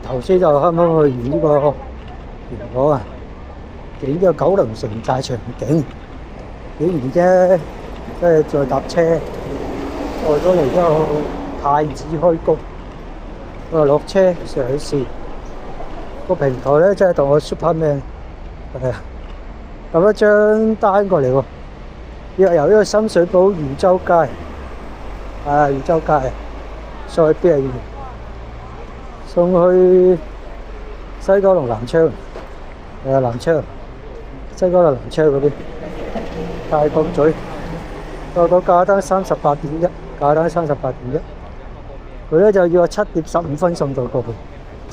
頭先就啱啱去完呢個元朗啊，影咗九龍城寨場景，影完啫，跟住再搭車，過咗嚟之後太子開谷，我落車上去試個平台咧，真係同我 Superman 係啊，撳一張單過嚟喎，由呢個深水埗漁洲街漁洲街上去邊啊？送去西九龍南昌，南昌，西九龍南昌嗰邊，大角咀，個價單38.1，價單38.1，佢咧就要我7點15分送到過去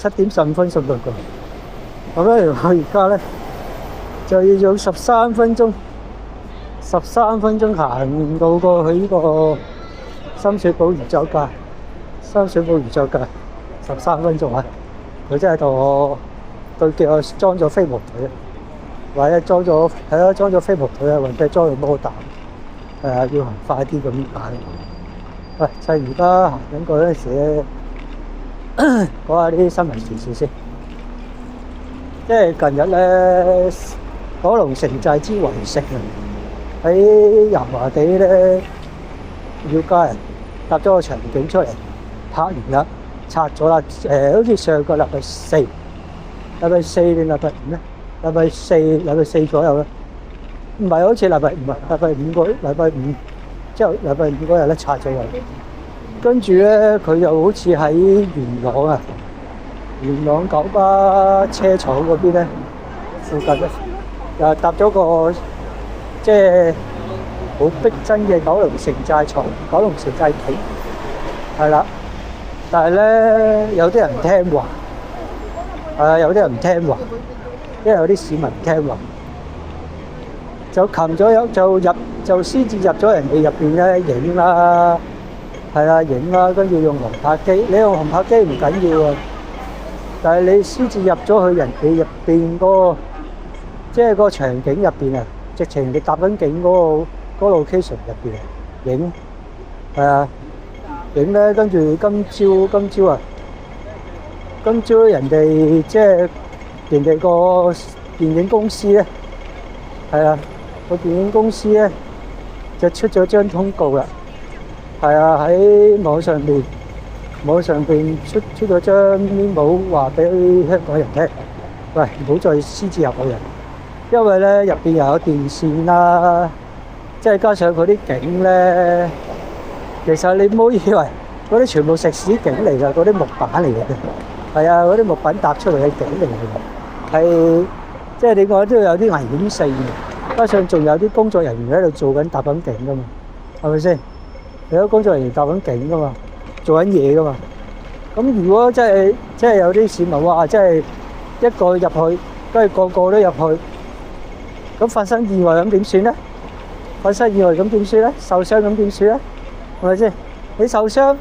，7點15分送到過去，咁咧我而家咧就要用13分鐘行到過去呢個深水埗漁洲街，13分鐘啊！佢真係同我對叫我裝咗飛毛腿啊，或者裝咗飛毛腿啊，或者裝咗摩打，要行快啲咁解。喂，就而家行緊嗰陣時咧，講下啲新聞時事先。即係近日咧，九龍城寨之圍城啊，喺油麻地咧廟街啊，搭咗個場景出嚟，拍完啦。拆咗啦，好似上個禮拜四定禮拜五咧？禮拜四左右啦，唔係好似禮拜五啊，禮拜五之後禮拜五嗰日咧拆咗佢，跟住咧佢又好似喺元朗九巴車廠嗰邊咧附近咧，又搭咗個即係好逼真嘅九龍城寨廠、九龍城寨旗，係啦。但係咧，有啲人唔聽話，有啲人唔聽話，因為有啲市民唔聽話，就擒咗就先至入咗人哋入邊咧影啦，係啦影啦，跟住用航拍機，你用航拍機唔緊要啊，但係你先至入咗去人哋入邊嗰個，即係個場景入邊啊，直情你搭緊景嗰個 location 入邊影，係啊。影咧，跟住今朝人哋即係人哋個電影公司咧，係啊，個電影公司咧就出咗張通告啦，係啊，喺網上邊出咗張 memo 話俾香港人聽，喂，唔好再私自入去人，因為咧入邊又有電線啦，即係加上佢啲景咧。其實你唔好以為嗰啲全部石屎景嚟㗎，嗰啲木板嚟嘅，係啊，嗰啲木板搭出嚟嘅景嚟嘅，係即係你講都有啲危險性嘅。加上仲有啲工作人員喺度做緊搭緊景㗎嘛，係咪先？有啲工作人員搭緊景㗎嘛，做緊嘢㗎嘛。咁如果真係有啲市民話，真係一個入去，跟住個個都入去，咁發生意外咁點算咧？發生意外咁點算咧？受傷咁點算咧？係咪先？你受傷，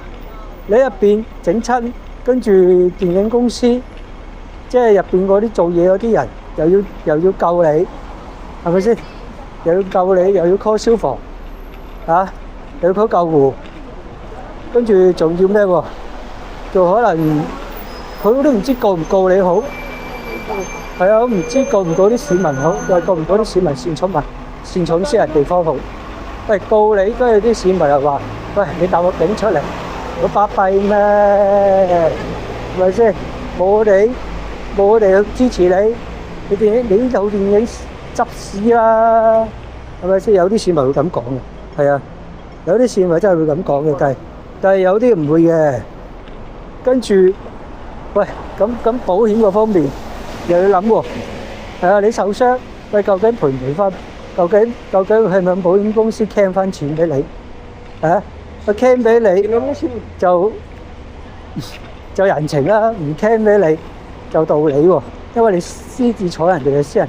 你入邊整親，跟住電影公司，即係入邊嗰啲做嘢嗰啲人，又要救你，係咪先？又要救你，又要 call 消防，又要 call 救護，跟住仲要咩喎？仲可能佢都唔知告唔告你好，係啊，唔知告唔告啲市民好，又告唔告啲市民擅闖私人地方好。喂，告你，跟住啲市民又話：喂，你搭個景出嚟，好巴閉咩？係咪先？冇我哋去支持你，你有電影執屎啦，係咪先？有啲市民會咁講嘅，係啊，有啲市民真係會咁講嘅，但係有啲唔會嘅。跟住，喂，咁保險嗰方面又要諗喎，係啊，你受傷，喂，究竟賠唔賠翻？究竟係咪保險公司 claim 翻錢俾你？佢 claim 俾你就人情啦，唔 claim 俾你就道理喎。因為你私自坐人哋嘅私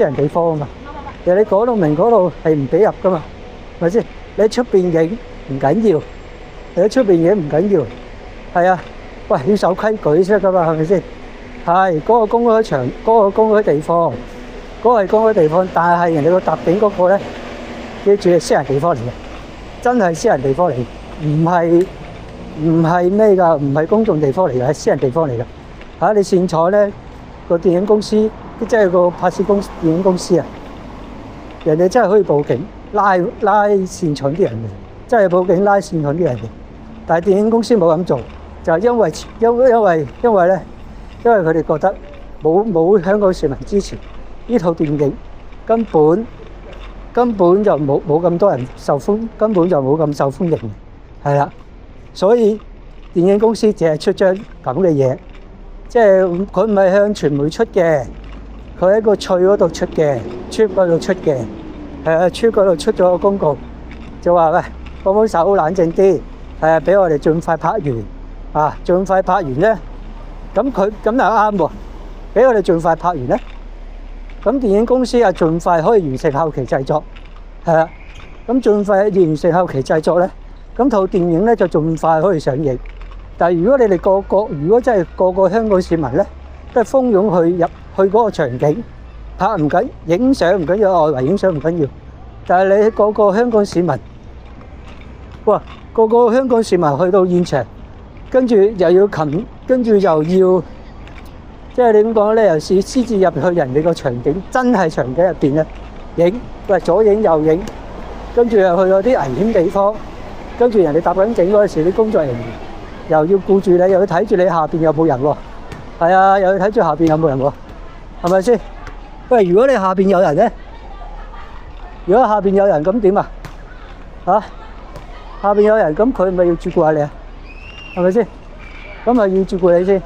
人地方啊嘛。其實你講到明嗰度係唔俾入噶嘛，係咪先？你喺出邊影唔緊要，你喺出邊影唔緊要，係啊。喂，要守規矩先得噶嘛，係咪先？係嗰個公開場，嗰個公開地方。嗰個係公開地方，但係人哋個搭景嗰個咧，記住係私人地方嚟嘅，真係私人地方嚟，唔唔係咩㗎，唔係公眾地方嚟㗎，係私人地方嚟㗎。嚇你擅闖咧個電影公司，即係個拍攝電影公司啊，人哋真係可以報警拉擅闖啲人嘅，真係報警拉擅闖啲人嘅。但係電影公司冇咁做，就係因為咧，因為佢哋覺得冇香港市民支持呢套電影，根本就冇咁多人受歡，根本就冇咁受歡迎，係啦。所以電影公司淨係出張咁嘅嘢，即係佢唔係向傳媒出嘅，佢喺個趣嗰度出嘅，Trip嗰度出嘅，Trip嗰度出咗個公告，就話喂，幫手冷靜啲，俾我哋盡快拍完，盡快拍完咧，咁佢咁又啱喎，俾我哋盡快拍完咧，咁電影公司啊盡快可以完成後期製作，係啦，咁盡快完成後期製作咧，咁套電影咧就盡快可以上映。但係如果你哋如果真係個個香港市民咧，都係蜂擁去嗰個場景拍唔緊，影相唔緊要，外圍影相唔緊要，但係你個個香港市民，哇，個個香港市民去到現場，跟住又要跟住又要，即係點講咧？又先至入去人哋個場景，真係場景入邊咧影，喂，左影右影，跟住又去到啲危險地方，跟住人哋搭緊景嗰陣時，啲工作人員又要顧住你，又要睇住你下邊有冇人喎，係啊，又要睇住下邊有冇人喎，係咪先？喂，如果你下邊有人咧，如果下邊有人咁點啊？下邊有人咁佢咪要照顧下你啊？係咪先？咁咪要照顧你先，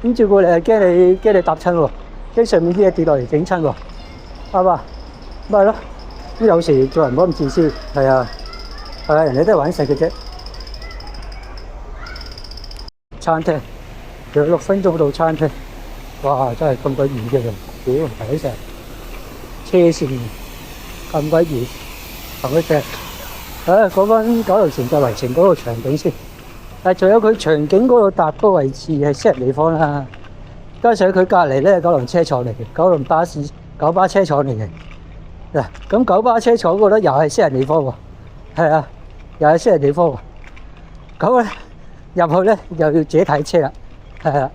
咁照顧你係驚你搭親喎，驚上面啲嘢跌落嚟整親喎，係嘛？咪係咯，咁有時做人唔好咁自私，係啊，人哋都係玩食嘅啫。餐廳仲有6分鐘到餐廳，哇！真係咁鬼遠嘅人，屌唔抵成車線咁鬼遠，同佢隻講翻九龍城嘅圍城嗰個場景先。仲有佢場景嗰度搭嗰個位置係私人地方啦，加上佢隔離咧九龍車廠嚟嘅，九巴車廠嚟嘅。嗱，咁九巴車廠嗰度又係私人地方喎，係啊，又係私人地方喎。咁咧入去咧又要自己睇車啦，係啊。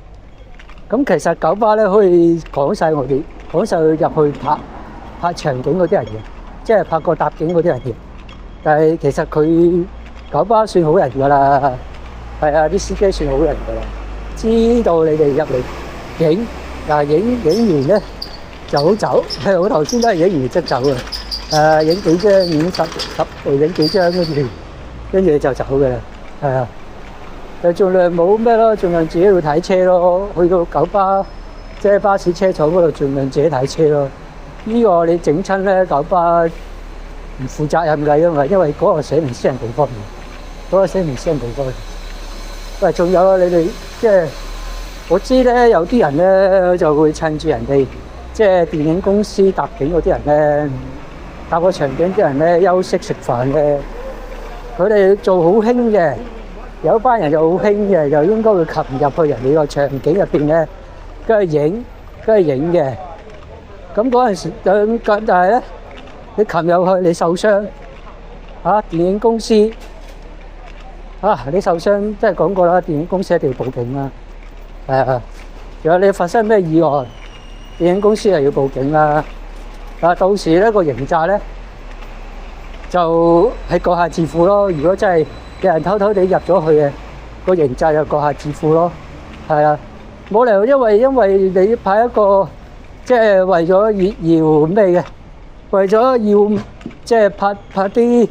咁其實九巴咧可以講晒入去拍場景嗰啲人嘅，即係拍個搭景嗰啲人嘅。但係其實佢九巴算好人㗎啦，係啊，啲司機算好人㗎啦，知道你哋入嚟影，但係影完咧就好走。我頭先都係影完即走嘅，影幾張影10部影幾張跟住就走嘅啦，係啊。就盡量冇咩咯，盡量自己去睇車咯。去到九巴即係巴士車廠嗰度，盡量自己睇車咯。呢個你整親咧，九巴唔負責任㗎，因為嗰個寫明私人地方嘅，嗰個寫明私人地方嘅。喂，仲有啊，你哋即係我知咧，有啲人咧就會趁住人哋即係電影公司搭景嗰啲人咧，搭個場景啲人咧休息食飯咧，佢哋做好興嘅。有班人就好興嘅，就應該會擒入去人哋個場景入邊咧，跟住影嘅。咁嗰陣時，但係咧，你擒入去你受傷，電影公司你受傷，即係講過啦，電影公司一定要報警啦。仲有你發生咩意外，電影公司又要報警啦。到時咧個刑責咧就係閣下自負咯。如果真係有人偷偷地入咗去嘅，個刑責就閣下自負咯，係啊，冇理由因為你拍一個即係為咗要咩嘅，為咗要即係拍啲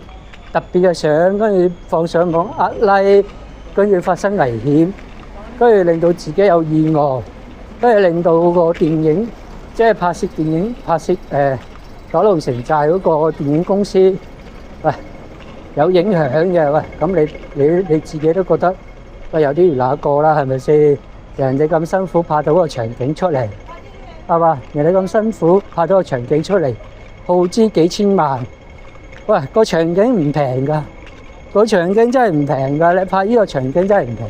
特別嘅相，跟住放上網壓 like，跟住發生危險，跟住令到自己有意外，跟住令到個電影即係拍攝九龍城寨嗰個電影公司，喂，有影響嘅。喂，咁你自己都覺得喂有啲如那個啦，係咪先？人哋咁辛苦拍到個場景出嚟，係嘛？人哋咁辛苦拍到個場景出嚟，耗資幾千萬。喂，個場景唔平㗎，個場景真係唔平㗎。你拍呢個場景真係唔平，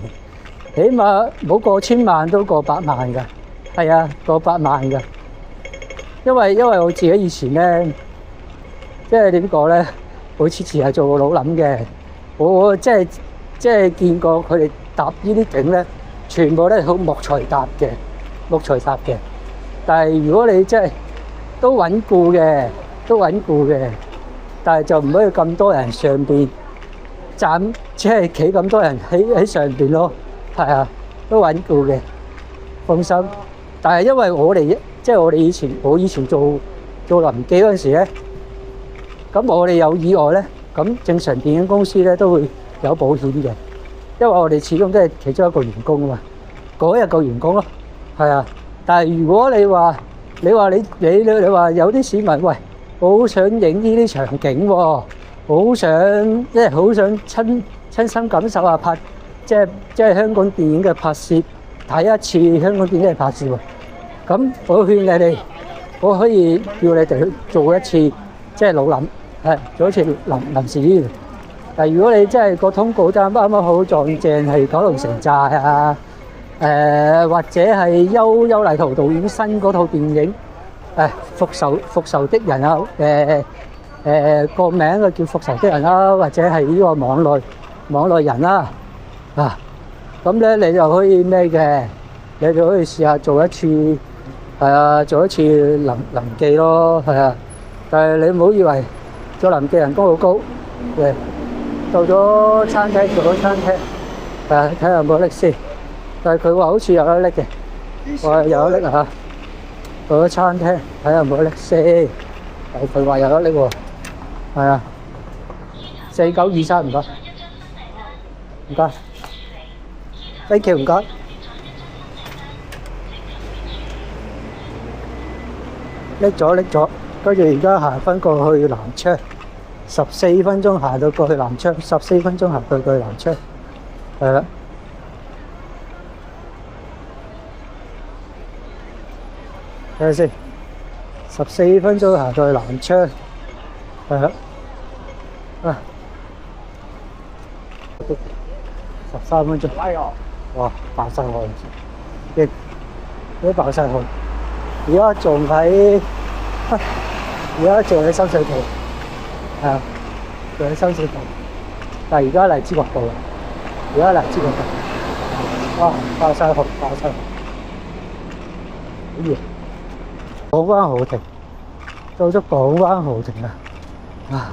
起碼冇過千萬都過百萬㗎。係啊，過百萬㗎。因為我自己以前咧，即係點講咧？我次次係做個老諗嘅，我即係即係見過佢哋搭呢啲景咧，全部都係好木材搭嘅，木材搭嘅。但係如果你即係都穩固嘅，但係就唔可以咁多人上邊站，只係企咁多人喺上邊咯。係啊，都穩固嘅，放心。但係因為我哋即係我以前做臨記嗰陣時咧，咁我哋有意外咧，咁正常電影公司咧都會有保險嘅，因為我哋始終都係其中一個員工啊嘛，嗰一個員工咯，係啊。但係如果你話你話有啲市民喂，我好想影呢啲場景喎，好想即係好想親身感受下拍即係香港電影嘅拍攝，睇一次香港電影嘅拍攝喎。咁我勸你哋，我可以叫你哋去做一次即係老諗，係做一次臨時醫療。但係如果你真係個通告單啱啱好撞正係九龍城寨啊，或者係邱禮濤導演新嗰套電影復仇的人啊，個名啊叫復仇的人啦，或者係呢個網內人啦咁咧你就可以咩嘅，你就可以試下做一次做一次臨記咯，係啊。但係你唔好以為做臨記人工好高嘅，到咗餐廳睇下有冇拎先。但係佢話好似有得拎嘅，話有得拎啊！到咗餐廳睇下有冇得拎先。佢話有得拎喎，係啊，4923唔該，唔該，thank you唔該。拎咗，跟住而家行翻過去南昌，14分鐘行到過去南昌，14分鐘行到過去南昌，係啦。睇下先，14分鐘行到去南昌，係啦。13分鐘，哇！爆晒汗，都爆晒汗。而家仲喺深水埗，係啊，仲喺深水埗。但係而家荔枝角道啦，哇！爆晒汗。好熱。港灣豪庭，到咗港灣豪庭啦，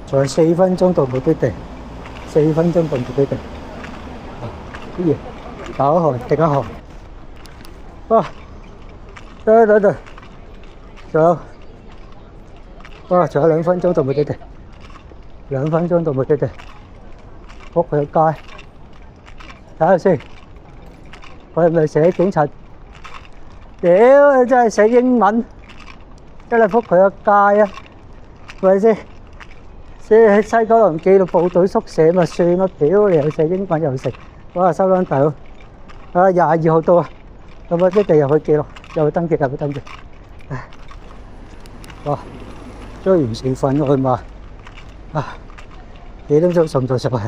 仲有4分鐘到目的地，4分鐘到目的地。好熱，打汗，滴下汗。哇！等，仲有2分鐘到目的地，2分鐘到目的地。仆佢個街，睇下先，我係咪寫警察？屌你真係寫英文，真係仆佢個街啊！係咪先？寫喺西九龍記到部隊宿舍咪算咯，屌你又寫英文又食，哇收撚大佬！22號到啊，咁啊一定入去記錄，入去登記。唉，哇！追完成份去嘛，幾點鐘送到上去？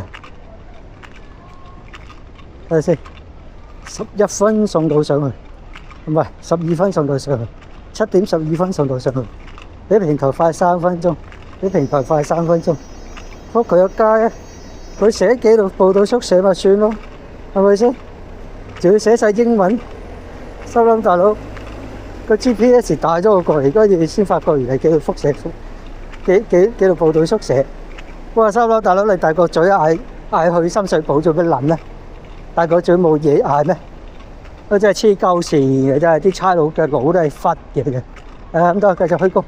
睇下先，11分送到上去。唔係12分送到上去，7點12分送到上去，比平台快3分鐘，仆佢個街啊！佢寫幾度報到宿舍咪算咯，係咪先？仲要寫晒英文，心諗大佬個 GPS 帶咗我過嚟，跟住先發覺原來幾度宿舍，幾度報到宿舍。哇！心諗大佬你大個嘴嗌去深水埗做咩撚咧？大個嘴冇嘢嗌咩？都真係黐鳩線嘅，真係啲差佬嘅腦都係忽嘅。咁都係繼續開工。